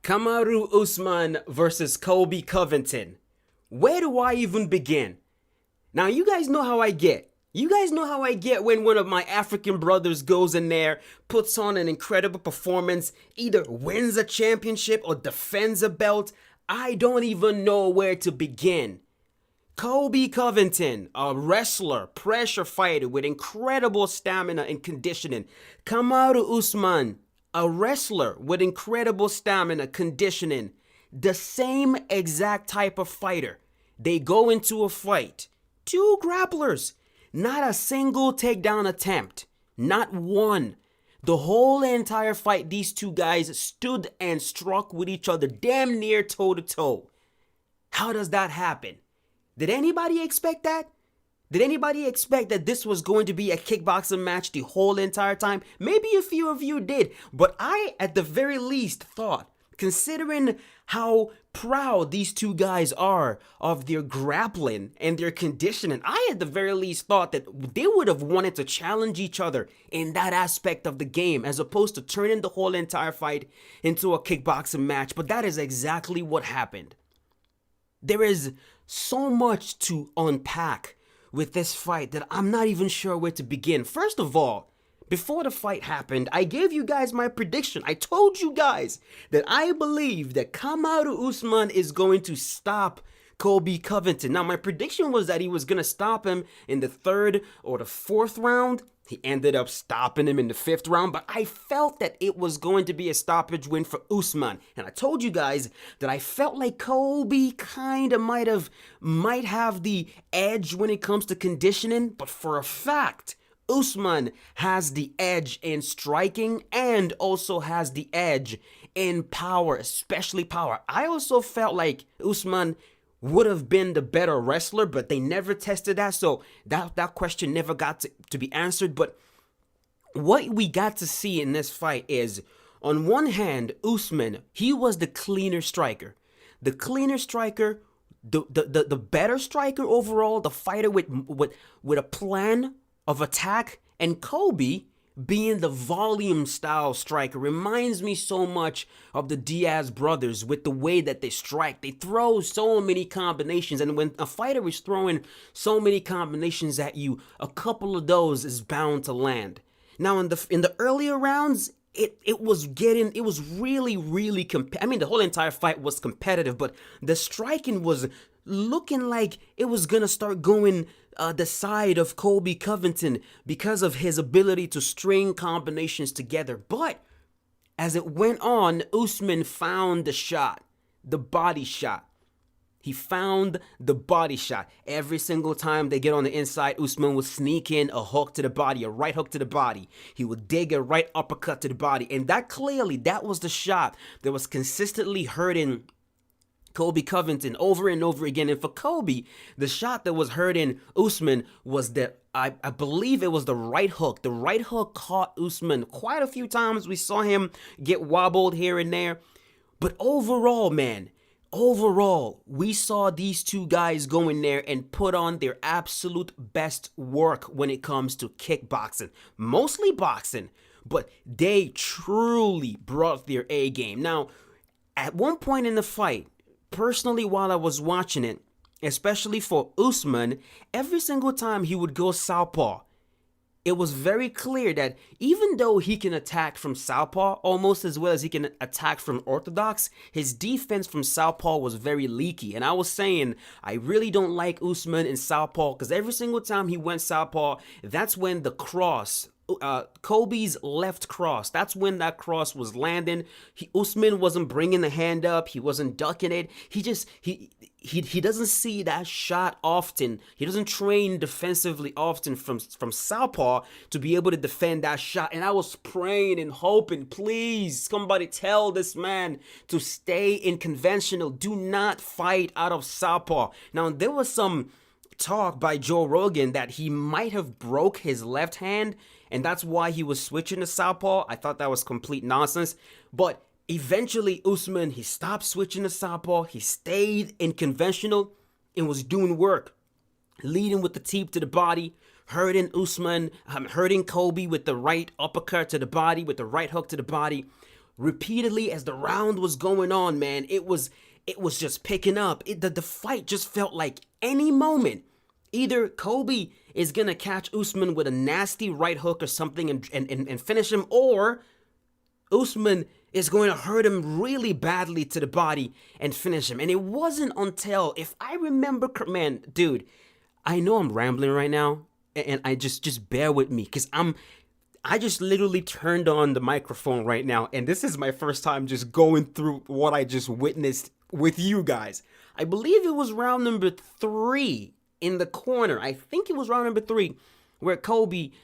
KAMARU USMAN versus Colby Covington. Where do I even begin? Now, you guys know how I get. You guys know how I get when one of my African brothers goes in there, puts on an incredible performance, either wins a championship or defends a belt. I don't even know where to begin. Colby Covington, a wrestler, pressure fighter with incredible stamina and conditioning. KAMARU USMAN, a wrestler with incredible stamina, conditioning. The same exact type of fighter. They go into a fight. Two grapplers. Not a single takedown attempt. Not one. The whole entire fight, these two guys stood and struck with each other damn near toe to toe. How does that happen? Did anybody expect that? Did anybody expect that this was going to be a kickboxing match the whole entire time? Maybe a few of you did, but I at the very least thought, considering how proud these two guys are of their grappling and their conditioning, I at the very least thought that they would have wanted to challenge each other in that aspect of the game as opposed to turning the whole entire fight into a kickboxing match. But that is exactly what happened. There is so much to unpack with this fight that I'm not even sure where to begin. First of all, before the fight happened, I gave you guys my prediction. I told you guys that I believe that KAMARU USMAN is going to stop Colby Covington. Now, my prediction was that he was going to stop him in the third or the fourth round. He ended up stopping him in the fifth round, but I felt that it was going to be a stoppage win for Usman. And I told you guys that I felt like Colby kind of might have the edge when it comes to conditioning, but for a fact, Usman has the edge in striking and also has the edge in power, especially power. I also felt like Usman would have been the better wrestler, but they never tested that, so that question never got to be answered. But what we got to see in this fight is, on one hand, Usman, he was the cleaner striker. The cleaner striker, the better striker overall, the fighter with a plan of attack, and Colby being the volume style striker reminds me so much of the Diaz brothers with the way that they strike. They throw so many combinations, and when a fighter is throwing so many combinations at you, a couple of those is bound to land. Now in the earlier rounds, it was really I mean, the whole entire fight was competitive, but the striking was looking like it was gonna start going the side of Colby Covington because of his ability to string combinations together. But as it went on, Usman found the shot, the body shot. He found the body shot. Every single time they get on the inside, Usman would sneak in a hook to the body, a right hook to the body. He would dig a right uppercut to the body. And that was the shot that was consistently hurting Colby Covington over and over again. And for Colby, the shot that was hurting Usman was I believe it was the right hook. The right hook caught Usman quite a few times. We saw him get wobbled here and there. But overall, man, we saw these two guys go in there and put on their absolute best work when it comes to kickboxing. Mostly boxing, but they truly brought their A game. Now, at one point in the fight, personally, while I was watching it, especially for Usman, every single time he would go southpaw, it was very clear that even though he can attack from southpaw almost as well as he can attack from orthodox, his defense from southpaw was very leaky. And I was saying, I really don't like Usman in southpaw because every single time he went southpaw, that's when the cross, Colby's left cross, that's when that cross was landing. Usman wasn't bringing the hand up. He wasn't ducking it. He doesn't see that shot often. He doesn't train defensively often from southpaw to be able to defend that shot. And I was praying and hoping, please, somebody tell this man to stay in conventional. Do not fight out of southpaw. Now, there was some talk by Joe Rogan that he might have broke his left hand, and that's why he was switching to southpaw. I thought that was complete nonsense. But eventually, Usman, he stopped switching to southpaw. He stayed in conventional and was doing work, leading with the teep to the body, hurting Usman, hurting Colby with the right uppercut to the body, with the right hook to the body. repeatedly as the round was going on, man. It was just picking up. The fight just felt like any moment, either Colby is gonna catch Usman with a nasty right hook or something and finish him, or Usman is going to hurt him really badly to the body and finish him. And it wasn't until, if I remember, man, dude, I know I'm rambling right now, and I just bear with me, because I just literally turned on the microphone right now, and this is my first time just going through what I just witnessed with you guys. I believe it was round number 3 in the corner. I think it was round number 3 where Colby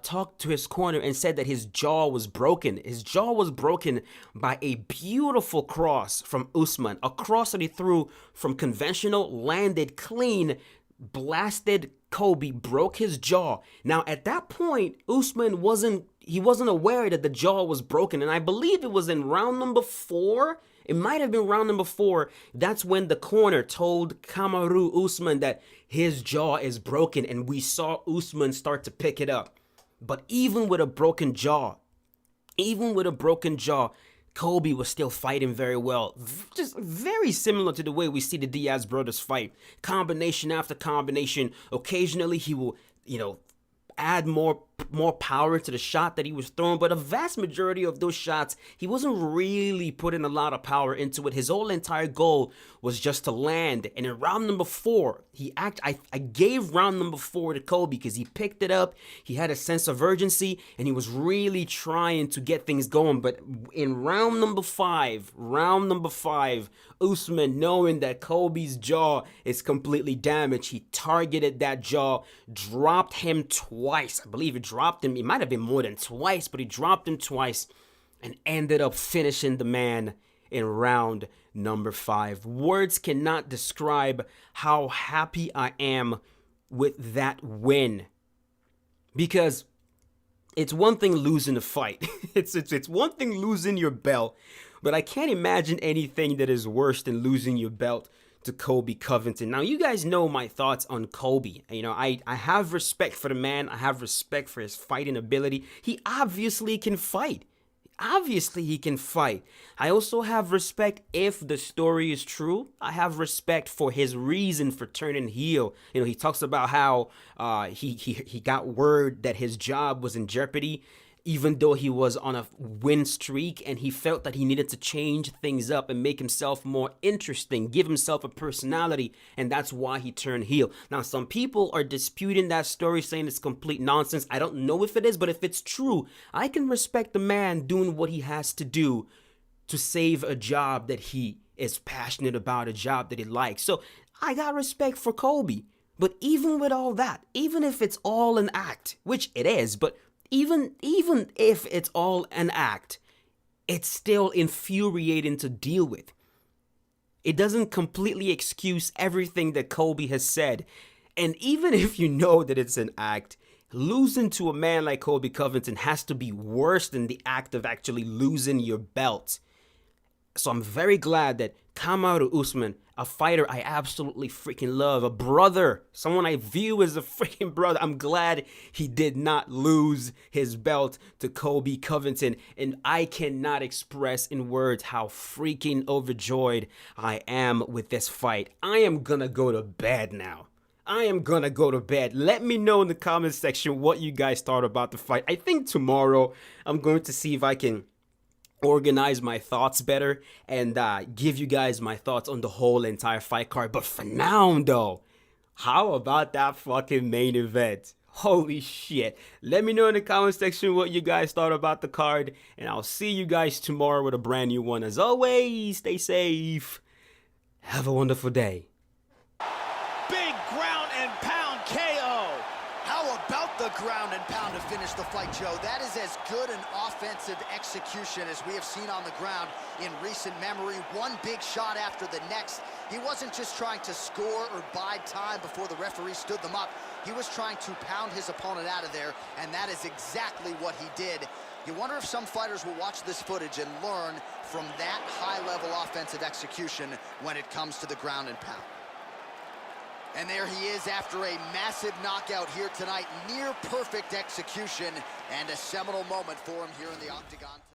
talked to his corner and said that his jaw was broken. His jaw was broken by a beautiful cross from Usman. A cross that he threw from conventional, landed clean, blasted Colby, broke his jaw. Now, at that point, Usman wasn't aware that the jaw was broken. And I believe it was in round number 4. It might have been round number 4. That's when the corner told KAMARU Usman that his jaw is broken, and we saw Usman start to pick it up. But even with a broken jaw, Colby was still fighting very well. Just very similar to the way we see the Diaz brothers fight. Combination after combination. Occasionally he will, add more power to the shot that he was throwing, but a vast majority of those shots, he wasn't really putting a lot of power into it. His whole entire goal was just to land. And in round number 4, I gave round number 4 to Colby because he picked it up, he had a sense of urgency, and he was really trying to get things going. But in round number 5, Usman, knowing that Colby's jaw is completely damaged, he targeted that jaw, dropped him twice. I believe it dropped him. It might have been more than twice, but he dropped him twice and ended up finishing the man in round number 5. Words cannot describe how happy I am with that win, because it's one thing losing a fight. It's one thing losing your belt, but I can't imagine anything that is worse than losing your belt to Colby Covington. Now, you guys know my thoughts on Colby. I have respect for the man. I have respect for his fighting ability. He obviously can fight. I also have respect, if the story is true, I have respect for his reason for turning heel. He talks about how he got word that his job was in jeopardy, even though he was on a win streak, and he felt that he needed to change things up and make himself more interesting, give himself a personality, and that's why he turned heel. Now, some people are disputing that story, saying it's complete nonsense. I don't know if it is, but if it's true, I can respect the man doing what he has to do to save a job that he is passionate about, a job that he likes. So I got respect for Colby. But even with all that, even if it's all an act, which it is, but even if it's all an act, it's still infuriating to deal with. It doesn't completely excuse everything that Colby has said. And even if you know that it's an act, losing to a man like Colby Covington has to be worse than the act of actually losing your belt. So I'm very glad that KAMARU Usman, a fighter I absolutely freaking love, a brother, someone I view as a freaking brother, I'm glad he did not lose his belt to Colby Covington. And I cannot express in words how freaking overjoyed I am with this fight. I am gonna go to bed now. Let me know in the comment section what you guys thought about the fight. I think tomorrow I'm going to see if I can organize my thoughts better and give you guys my thoughts on the whole entire fight card. But for now, though, how about that fucking main event? Holy shit. Let me know in the comment section what you guys thought about the card, and I'll see you guys tomorrow with a brand new one. As always, stay safe. Have a wonderful day. Big ground and pound KO. How about the ground and pound to finish the fight, Joe? That is as good an offensive execution as we have seen on the ground in recent memory. One big shot after the next. He wasn't just trying to score or bide time before the referee stood them up. He was trying to pound his opponent out of there, and that is exactly what he did. You wonder if some fighters will watch this footage and learn from that high-level offensive execution when it comes to the ground and pound. And there he is after a massive knockout here tonight. Near perfect execution and a seminal moment for him here in the octagon.